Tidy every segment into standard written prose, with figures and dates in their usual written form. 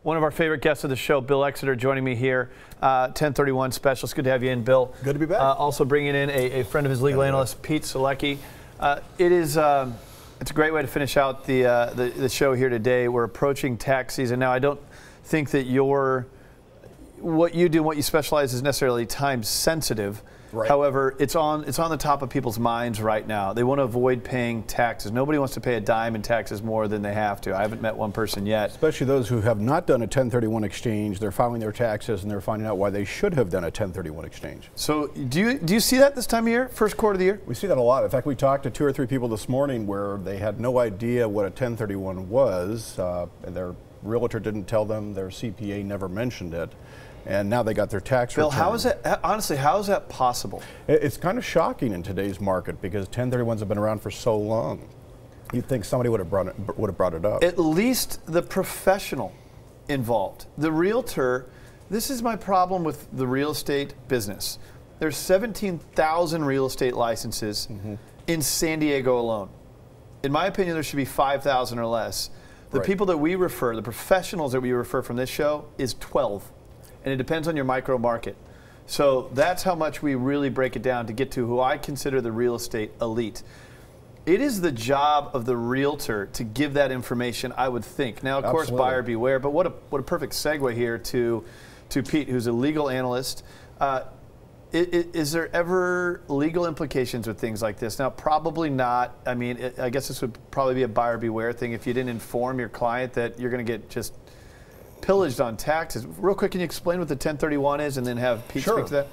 One of our favorite guests of the show, Bill Exeter, joining me here, 1031 specialist. Good to have you in, Bill. Good to be back. Also bringing in a friend of his legal analyst, Pete Solecki. It's a great way to finish out the show here today. We're approaching tax season now. I don't think that what you do and what you specialize is necessarily time sensitive. Right. However, it's on the top of people's minds right now. They want to avoid paying taxes. Nobody wants to pay a dime in taxes more than they have to. I haven't met one person yet. Especially those who have not done a 1031 exchange. They're filing their taxes and they're finding out why they should have done a 1031 exchange. So do you see that this time of year, first quarter of the year? We see that a lot. In fact, we talked to 2 or 3 people this morning where they had no idea what a 1031 was, and their realtor didn't tell them, their CPA never mentioned it. And now they got their tax return. Bill, how is that, honestly, how is that possible? It's kind of shocking in today's market because 1031s have been around for so long. You'd think somebody would have brought it up. At least the professional involved. The realtor, this is my problem with the real estate business. There's 17,000 real estate licenses in San Diego alone. In my opinion, there should be 5,000 or less. The people that we refer, the professionals that we refer from this show, is 12. And it depends on your micro market. So that's how much we really break it down to get to who I consider the real estate elite. It is the job of the realtor to give that information, I would think. Now, of course, buyer beware, but what a perfect segue here to Pete, who's a legal analyst. Is there ever legal implications with things like this? Now, probably not. I mean, I guess this would probably be a buyer beware thing if you didn't inform your client that you're going to get just pillaged on taxes. Real quick, can you explain what the 1031 is and then have Pete speak to that?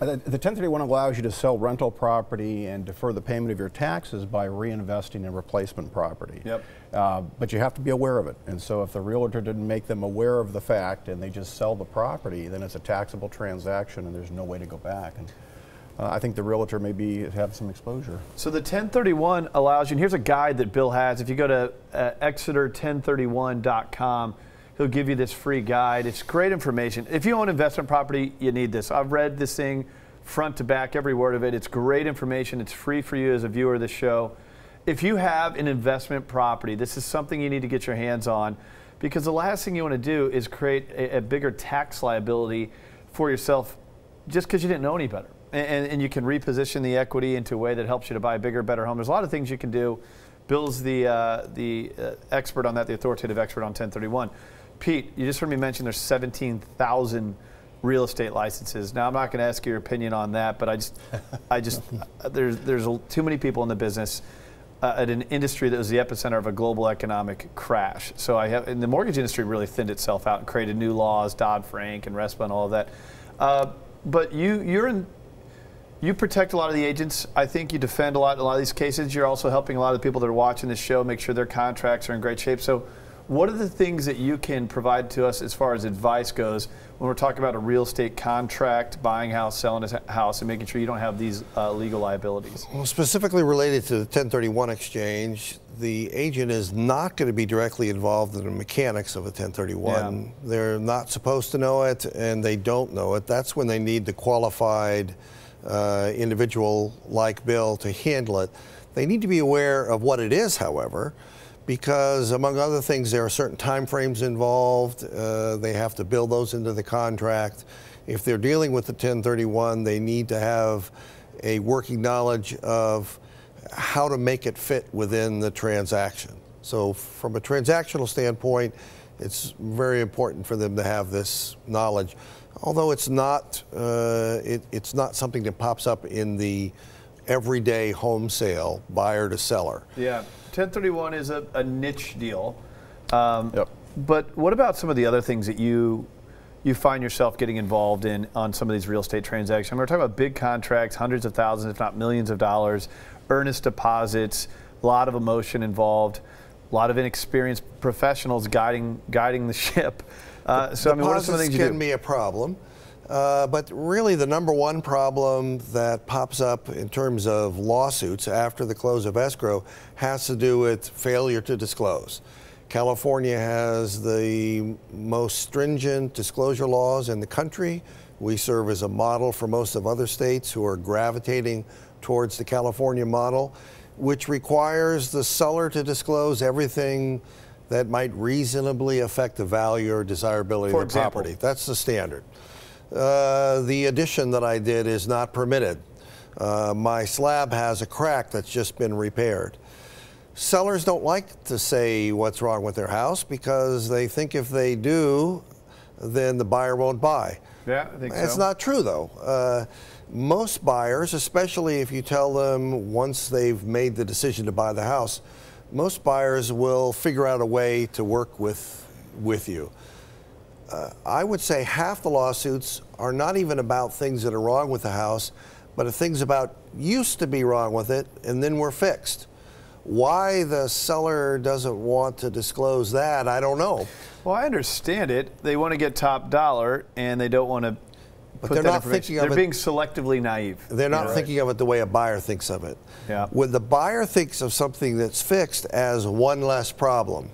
The 1031 allows you to sell rental property and defer the payment of your taxes by reinvesting in replacement property. Yep. But you have to be aware of it. And so if the realtor didn't make them aware of the fact and they just sell the property, then it's a taxable transaction and there's no way to go back. And I think the realtor maybe have some exposure. So the 1031 allows you, and here's a guide that Bill has. If you go to ExeterGroup.com, he'll give you this free guide. It's great information. If you own investment property, you need this. I've read this thing front to back, every word of it. It's great information. It's free for you as a viewer of the show. If you have an investment property, this is something you need to get your hands on, because the last thing you want to do is create a bigger tax liability for yourself just because you didn't know any better. And you can reposition the equity into a way that helps you to buy a bigger, better home. There's a lot of things you can do. Bill's the expert on that, the authoritative expert on 1031. Pete, you just heard me mention there's 17,000 real estate licenses. Now, I'm not going to ask your opinion on that, but there's too many people in the business at an industry that was the epicenter of a global economic crash. So and the mortgage industry really thinned itself out and created new laws, Dodd-Frank and RESPA and all of that. But you protect a lot of the agents. I think you defend a lot of these cases. You're also helping a lot of the people that are watching this show make sure their contracts are in great shape. So what are the things that you can provide to us as far as advice goes when we're talking about a real estate contract, buying a house, selling a house, and making sure you don't have these legal liabilities? Well, specifically related to the 1031 exchange, the agent is not going to be directly involved in the mechanics of a 1031. Yeah. They're not supposed to know it, and they don't know it. That's when they need the qualified individual like Bill to handle it. They need to be aware of what it is, however, because among other things, there are certain time frames involved. They have to build those into the contract. If they're dealing with the 1031, they need to have a working knowledge of how to make it fit within the transaction. So from a transactional standpoint, it's very important for them to have this knowledge. Although it's not something that pops up in the everyday home sale, buyer to seller. Yeah. 1031 is a niche deal, but what about some of the other things that you find yourself getting involved in on some of these real estate transactions? I mean, we're talking about big contracts, hundreds of thousands, if not millions of dollars, earnest deposits, a lot of emotion involved, a lot of inexperienced professionals guiding the ship. So I mean, what are some of the things you do? Can be a problem. But really the #1 problem that pops up in terms of lawsuits after the close of escrow has to do with failure to disclose. California has the most stringent disclosure laws in the country. We serve as a model for most of other states who are gravitating towards the California model, which requires the seller to disclose everything that might reasonably affect the value or desirability of the property. That's the standard. The addition that I did is not permitted. My slab has a crack that's just been repaired. Sellers don't like to say what's wrong with their house because they think if they do, then the buyer won't buy. Yeah, I think so. It's not true, though. Most buyers, especially if you tell them once they've made the decision to buy the house, most buyers will figure out a way to work with you. I would say half the lawsuits are not even about things that are wrong with the house, but things about used to be wrong with it and then were fixed. Why the seller doesn't want to disclose that, I don't know. Well, I understand it. They want to get top dollar, and they don't want to put that information. They're being selectively naive. They're not thinking of it the way a buyer thinks of it. Yeah. When the buyer thinks of something that's fixed as one less problem,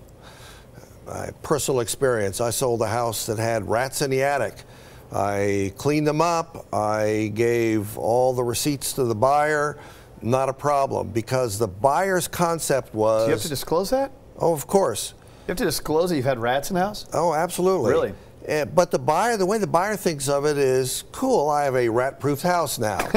my personal experience, I sold a house that had rats in the attic. I cleaned them up. I gave all the receipts to the buyer. Not a problem, because the buyer's concept was... Do you have to disclose that? Oh, of course. You have to disclose that you've had rats in the house? Oh, absolutely. Really? But the way the buyer thinks of it is, cool, I have a rat-proof house now.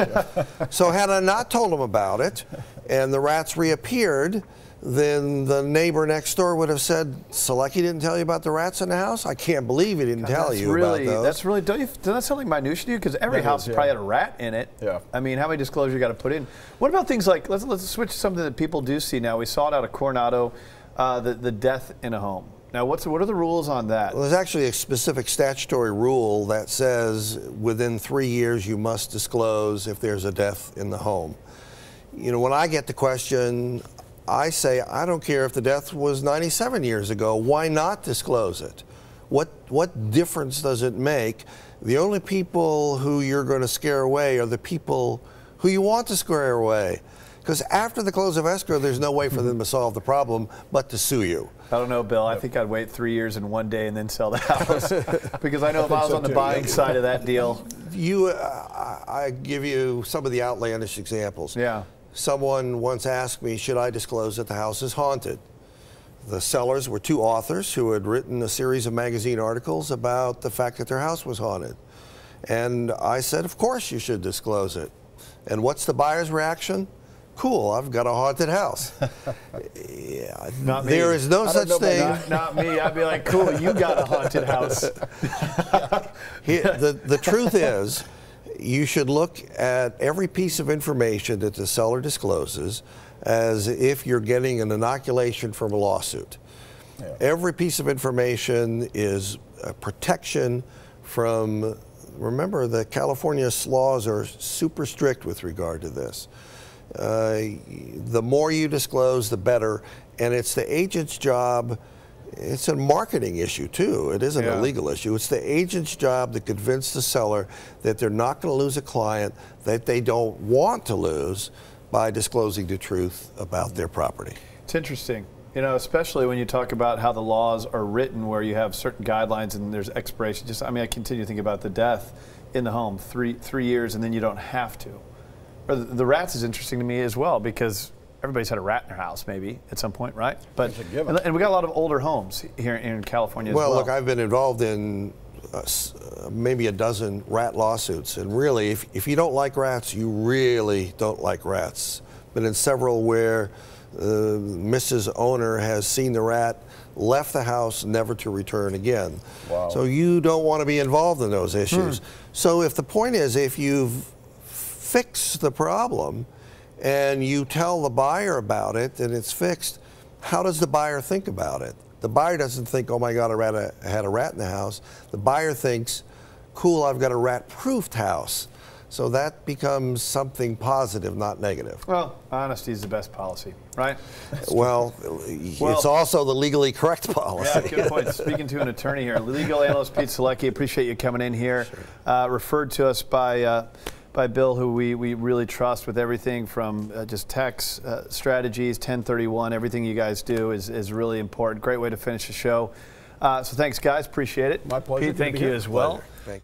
So had I not told them about it, and the rats reappeared, then the neighbor next door would have said, Solecki didn't tell you about the rats in the house? I can't believe he didn't tell you about those. That's really, doesn't that sound like minutia to you? Because every house has probably had a rat in it. Yeah. I mean, how many disclosures you got to put in? What about things like, let's switch to something that people do see now. We saw it out of Coronado, the death in a home. Now, what are the rules on that? Well, there's actually a specific statutory rule that says within 3 years you must disclose if there's a death in the home. You know, when I get the question, I say, I don't care if the death was 97 years ago. Why not disclose it? What difference does it make? The only people who you're going to scare away are the people who you want to scare away. Because after the close of escrow, there's no way for them to solve the problem but to sue you. I don't know, Bill. I think I'd wait 3 years and 1 day and then sell the house. Because I know if I was on the buying side of that deal. I give you some of the outlandish examples. Yeah. Someone once asked me, should I disclose that the house is haunted? The sellers were 2 authors who had written a series of magazine articles about the fact that their house was haunted. And I said, of course you should disclose it. And what's the buyer's reaction? Cool, I've got a haunted house. Yeah, not me. There is no such thing. Not me. I'd be like, cool, you got a haunted house. The truth is, you should look at every piece of information that the seller discloses as if you're getting an inoculation from a lawsuit. Yeah. Every piece of information is a protection from, remember, the California laws are super strict with regard to this. The more you disclose, the better, and it's the agent's job. It's a marketing issue too. It isn't a legal issue. It's the agent's job to convince the seller that they're not going to lose a client that they don't want to lose by disclosing the truth about their property. It's interesting, you know, especially when you talk about how the laws are written, where you have certain guidelines and there's expiration. Just, I mean, I continue to think about the death in the home, three years, and then you don't have to. Or the rats is interesting to me as well, because everybody's had a rat in their house, maybe at some point, right? But and we got a lot of older homes here in California as well. Well, look, I've been involved in maybe a dozen rat lawsuits, and really, if you don't like rats, you really don't like rats. Been in several where Mrs. Owner has seen the rat, left the house, never to return again. Wow. So you don't want to be involved in those issues. So if the point is, if you've fixed the problem, and you tell the buyer about it and it's fixed, how does the buyer think about it? The buyer doesn't think, oh my God, I had a rat in the house. The buyer thinks, cool, I've got a rat-proofed house. So that becomes something positive, not negative. Well, honesty is the best policy, right? Well, it's also the legally correct policy. Yeah, good point. Speaking to an attorney here, legal analyst Pete Solecki, appreciate you coming in here. Sure. Referred to us by Bill, who we really trust with everything from just tax strategies, 1031, everything you guys do is really important. Great way to finish the show. So thanks, guys. Appreciate it. My pleasure. Pete, thank you as well. Thank you.